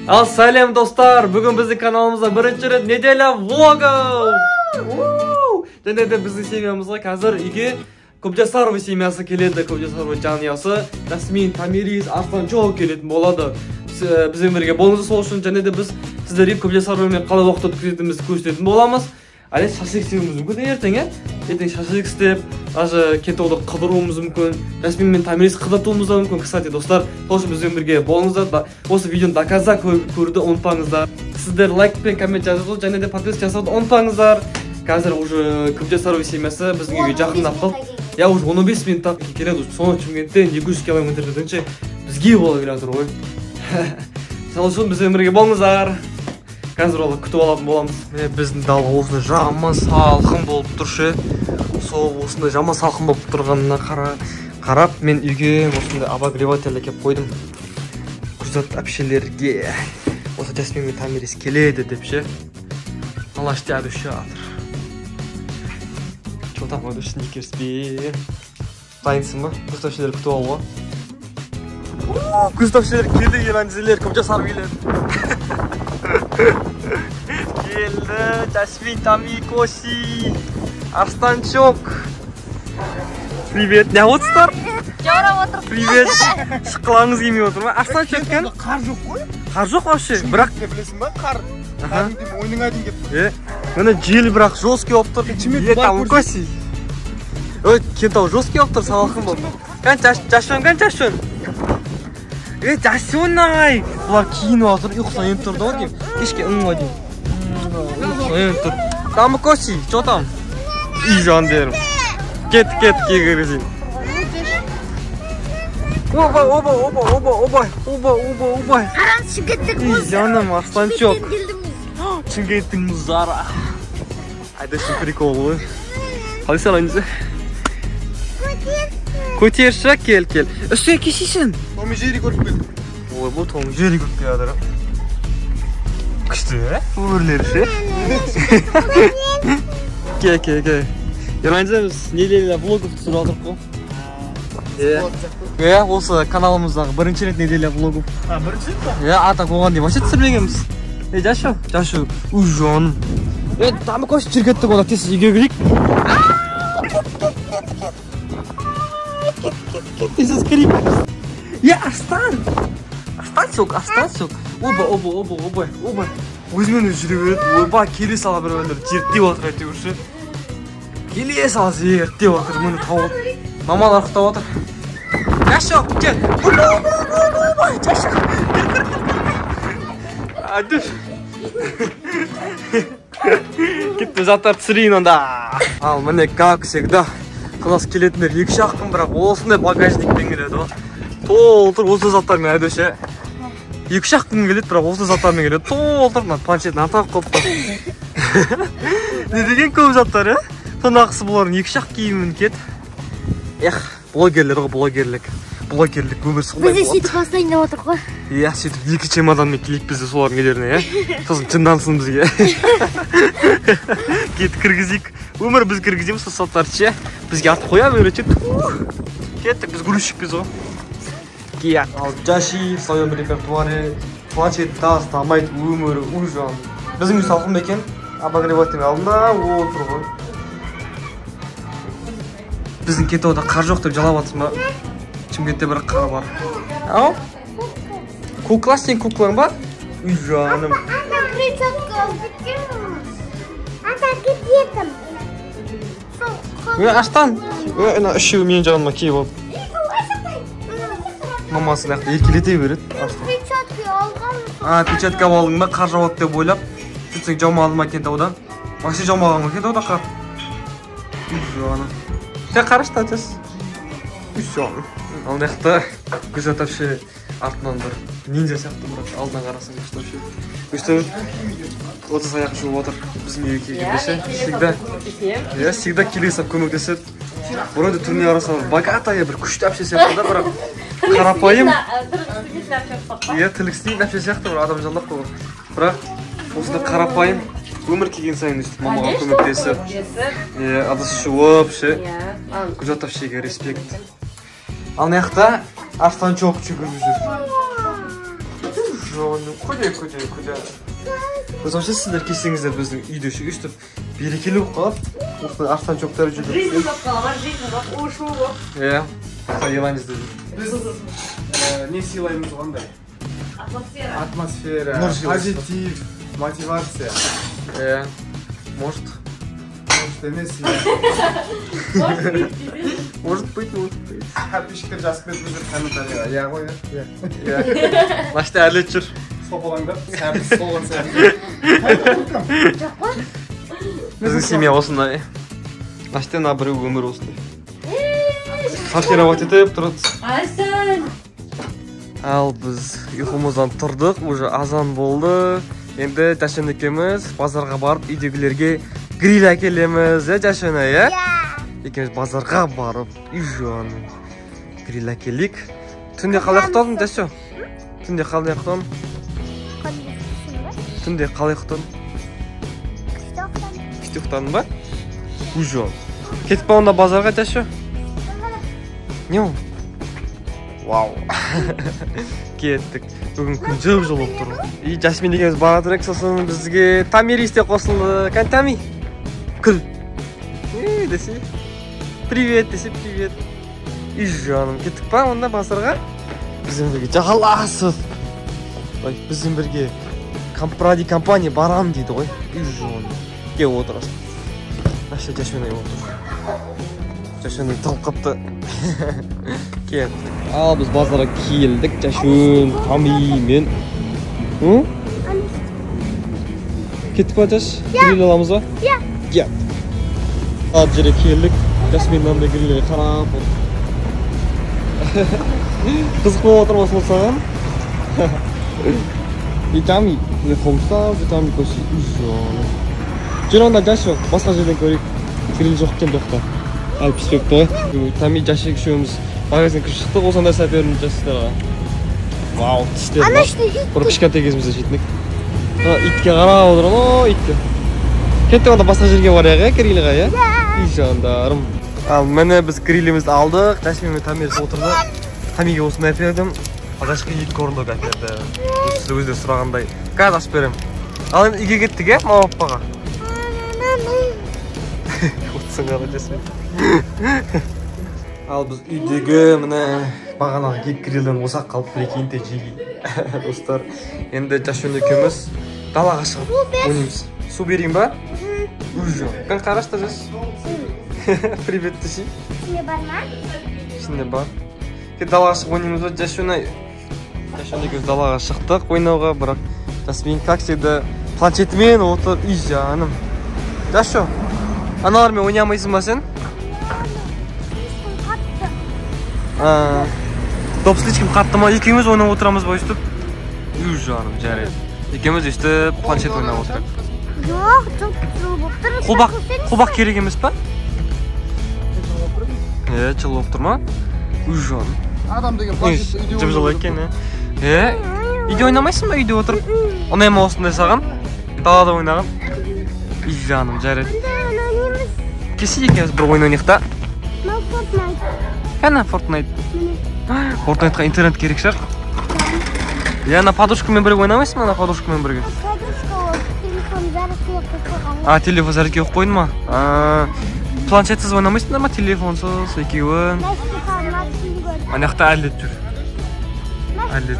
Ал салем достар, бүгін біздің каналымызда бірінші рет неделя влогы. Және де біздің семьямызға қазір үйге Көпжасарова семьясы келеді. Көпжасарова жанұясы, Жасмин, Тамирис, Арслан Чоу келетін болады. Бізбен бірге болыңыз сол үшін, және де біз сіздерге Көпжасаровамен қалай уақыт өткізетінімізді көрсететін боламыз. Әлі шашлык істеуіміз мүмкін ертең, ертең шашлык істеп, даже кетуді қыдыруымыз мүмкін, Жасмин мен Тамирис қыдыртуымыз да мүмкін. Кстати, достар, сол үшін бізбен бірге болыңыздар. Осы видеоны до конца көруді ұмытпаңыздар. Сіздер лайк пен коммент жазуды, және де подписка жасауды ұмытпаңыздар. Қазір уже Көпжасарова семьясы біздің үйге жақындап қалды. Я уже 15 минуттан келеді. Соны Шымкенттен 200 километрден бізге бола келе жатыр ғой. Сол үшін бізбен бірге болыңыздар. Қазір олар күтіп алатын боламыз. Міне біздің дала осындай жаман салқын болып тұршы. Сол осындай жаман салқын болып тұрғанына қарап, мен үйге осындай обогреватель әкеп қойдым. Күзат әпшелерге. Осы Жасмин мен Тамирис келеді деп ше. Алаш дәдуші атыр. Что там ойды сникерс бе? Дайынсың ба? Күзат күтіп алуға. Күзат әпшелер келді, еләнзелер, Көпжасарова келеді. Келді, Жасмин, Тамикоси, Арстанчок. Привет, не отырсыздар? Жарап отыр. Привет. Шыққылаңыз келмей отыр ма? Арстанчок екен? Қар жоқ қой. Қар жоқ вообще. Бірақ не білесің ба? Қар. Ойныңа дейін кеп. Міне жел бірақ жесткий болып тұр. Тамикоси. Ой, кентау жесткий болып тұр, салқын болып. Жашон. Жасон-ай! Бұлар кейін отыр, ұйқысынан енді тұрды ғой дейм. Кешке ұңға дейм. Ұйқысынан енді тұр. Тамикоси, что там? Үй жандерім. Кет, кегірізейін. Оба. Қараңыз, Шымкенттің Үй жаным, Арстанчок. Шымкенттің мұздары. Айдашын прикол ғой. Қалай салайынызы? Көтерші, кел. Үстіге кешейсін. Том и Джерри көріп келді. Ой, бұл Том и Джерри көріп келеді. Күшті, өрлері ше? Ке. Ерланжа біз неделя влогов түсіріп алдық қой. Осы каналымыздағы бірінші рет неделя влогов. Бірінші рет? Атақ оған дейм, вообще түсірмегенбіз. Жашу. Уй жаным. Тамикоси жүргетті қонақ тесі үйге кірейік. Тесіз кірейік. Арстанчок. Оба. Өзімен өзі жүре береді. Ойба, келе сала бір өндір. Зерттеп отыр әйтеуірші. Келе сала зерттеп отыр. Мұны тауып. Мамалар құттап отыр. Жашу, кел. Жашу. Адүш. Кетті заттар түсірейін онда. Ал, міне, как всегда. Қылас келетіндер 2 шаққын, бірақ осындай багажникпен келеді ғой. Толтыр осы заттармен әдөше. 2 шаққын келеді, бірақ осы заттармен келеді. Толтыр, планшетін атақ қопты. Не деген көп заттар, Тонақысы бұлардың 2 шақ киімін кет. Блогерлер ғой, блогерлік өмір сұқылдай болады. Бізде сөйтіп бастайын деп отыр ғой. Сөйтіп 2 чемоданмен келейік бізде солардың келеріне, Сосын жындансын бізге. Кет кіргізейік. Өмір біз кіргіземіз, сол саттарды ше. Бізге артып қоя береді. Кеттік, біз грузчикпіз ғой. Ал Жаши, в своем репертуаре, планшет тастамайды, өмірі, ужан. Біздің үй салқын ба екен? Обогреватель алдында отыр ғой. Біздің кетуде қар жоқ деп жалап атсың ба? Шымкентте бір қар бар. Ау? Кукла, сен куклаң ба? Үй жаным. Аштан. Үшеуі менің жағыма кей болып. Мамасы нақты еркелете береді. Печатка алдың ба, қар жауады деп ойлап. Сөйтсең жаумадың ба кентаудан? Вообще жаумаған ба кентауда қар? Үй жаным. Сен қарышты атыз. Үй жаным. Ал нақты күзат әпше артынан бір ниндзя сияқты бірақ алдынан қарасың күзат әпше. Күзат отыз аяқ жуып отыр. Біздің үйге келгенде всегда келесіп көмектеседі. Вроде түріне қарасам богатая бір күшті әпше сияқты да, бірақ қарапайым. Тіліксінен әпше сияқты бір адам жалдап қойған. Бірақ осында қарапайым өмір келген сайын мамаға көмектесіп. Адасы жуып ше. Күзат әпшеге респект. Ал маяқта Арстанчок жүгіріп жүр. Көде. Біз вообще сіздер келсеңіздер біздің үйде өйстіп берекелі болып қалады. Осылай арстанчоктар жүріп. Жизнь болып қалған, жизнь болып, ошу болып. Иә. Сайлаймыз деді. Біз не сыйлаймыз қандай? Атмосфера. Атмосфера, Нұр сыйлайсыз. позитив, мотивация. Иә. Может Емес, Может быть. подписчиктер жазып кетіп жүр комментарийға. Иә ғой, иә. Иә. Машта әрлет жүр. Сопалаңдап, сәбіз солған сәбіз. Біздің семья осындай. Машта на біреу өмір осындай. Сортировать етіп тұрады. Асан! Ал біз ұйқымыздан тұрдық, уже азан болды. Енді Жашын екеуміз базарға барып, үйдегілерге гриль әкелеміз, Жашын, иә? Екеуміз базарға барып, үй жағын гриль әкелік. Түнде қалай ұйықтадың, Жашын? Түнде қалай ұйықтадың? Түнде қалай ұйықтадың? Күшті ұйықтадың ба? Үй жағын. Кетіп па онда базарға, Жашын? Не ол? Вау. Кеттік. Бүгін күн жып болып тұр. И Жасмин екеуміз бара тұрайық, сосын бізге Тамирис те қосылды. Кән Тами? Күл. Десе. Привет десе, привет. Үй жаным, кеттік па онда базарға? Бізбен бірге жағаласып. Бізбен бірге ради компания барам дейді ғой. Үй жаным. Кеп отырасың. Аша Жасмин отыр. Жашын тұрып қапты. Кеттік. Ал біз базарға келдік. Жашын, Тами, мен. Кеттік па, Жаш? Гриль аламыз ба? Иә. Кет. Ал жерге келдік. Жасмин мынандай грильге қарап отыр. Қызық болып отыр осылай саған. Тами, қомыстап, Тами көші. Жүр онда Жашын, басқа жерден көрейік. Гриль жоқ екен доқта. Ал піспекті ғой. Тами Жашын үшеуміз магазин кіріп шықтық, осындай сәперін жасыстарға. Вау, тістер бар. Бір кішкентай кезімізде жетінік. Итке қарап отырған, итке. Кеттік онда басқа жерге барайық, грильға, иә? Үй жандарым. Ал міне біз грилімізді алдық, Жасмин мен Тамирис отырды. Тамиге осыны әпердім. Алғашқы екі орындық әперді. Сізді өздері сұрағандай. Қазір ашып берем. Ал енді үйге кеттік, иә? Мама папаға. Отсың ғана Жасмин. Ал біз үйдегі міне бағанағы кек грилден осақ қалып бірекейін де жеги. Достар, енді Жашын екеуміз далаға шығып ойнаймыз. Су берейін ба? Уже. Кән қарашта Жас? Привет десе. Ішінде бар ма? Ішінде бар. Кет далаға шығып ойнаймыз ба? Жашын екеуміз далаға шықтық ойнауға, бірақ Жасмин как всегда планшетімен отыр. Үй жаным. Жашын, аналармен ойнамайсың ба сен? Доп слишком қатты ма? Екеуміз ойнап отырамыз ба өйстіп? Үй жаным, жарайды. Екеуміз өйстіп планшет ойнап отырайық. Жоқ, жоқ, болып тұр. Қолбақ керек емес па? Жыл болып тұр ма? Үй жаным. Адам деген планшетті үйде ойнап Жып-жылы екен, үйде ойнамайсың ба үйде отырып? Онай ма осындай саған? Далада ойнаған? Үй жаным, жарайды. Келсе екеуміз бір ойын ойнайық та? Яна Fortnite. Fortnite'ға интернет керек шығар. Яна подушкамен бірге ойнамайсың ма? Подушкамен бірге. Телефон зарядке қойып қойдың ма? Планшетсіз ойнамайсыңдар ма? Телефонсыз, екеуі. Анақта әлет жүр. Әлет.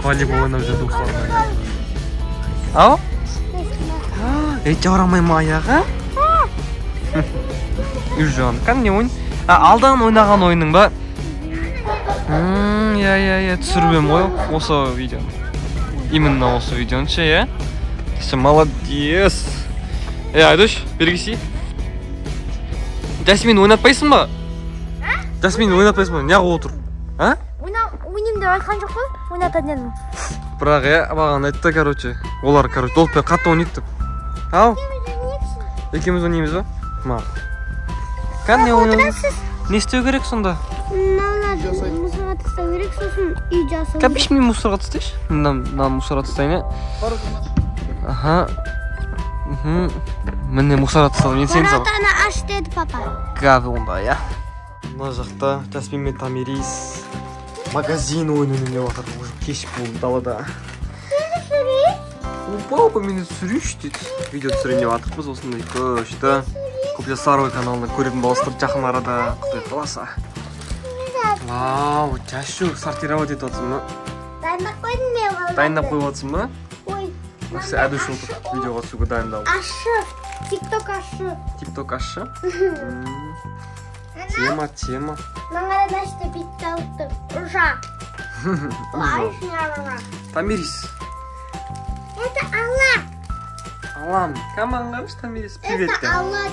Волейбол ойнап жүр достарына. Ау? Жаурамай ма аяғы? Үй жан. Кән не ойын? Алдан ойнаған ойының ба? Түсірбем ғой осы видеоны. Именно осы видеоны ше, е? Сен молодец. Айдош, бергісі. Жасмин ойнатпайсың ба? Жасмин ойнатпайсың ба? Неғып отыр? Ойнайым деп айтқан жоқ қой, ойнататын едім. Бірақ, маған айтты, короче. Олар, толықпай қатты ойнайды деп. Ау? Екеуміз ойнаймыз ба? Ма. Кән не ойнаймыз? Не істеу керек сонда? Мусорға тастау керек, сосын үй жасау. Кәбіш мен мусорға тастайшы? Мына мусорға тастайын, Аха. Міне мусорға тастау, мен сен сал. Воротаны аш деді папа. Кәбі онда, я. Мына жақта Жасмин мен Тамирис магазин ойынын ойнап жатыр. Уже кеш болды далада. Папа мені түсірейші дейді. Видео түсірейін деп жатырмыз осындай көшті. Копия Сарой каналына көретін боласыздар жақын арада, Құдай қаласа. Вау, жашу сортировать етіп отырсың ба? Дайындап қойдым мен балаларды. Дайындап қойып отырсың ба? Ой. Осы әдіш отыр видеоға түсуге дайындалып. Ашы. Тикток ашы. Тикток ашы? Тема. Маңа да дәшті битті алыптыр. Ужа. Тамирис. Это Алла. Алам. Каман қарыш Тамирис. Привет. Это Алла.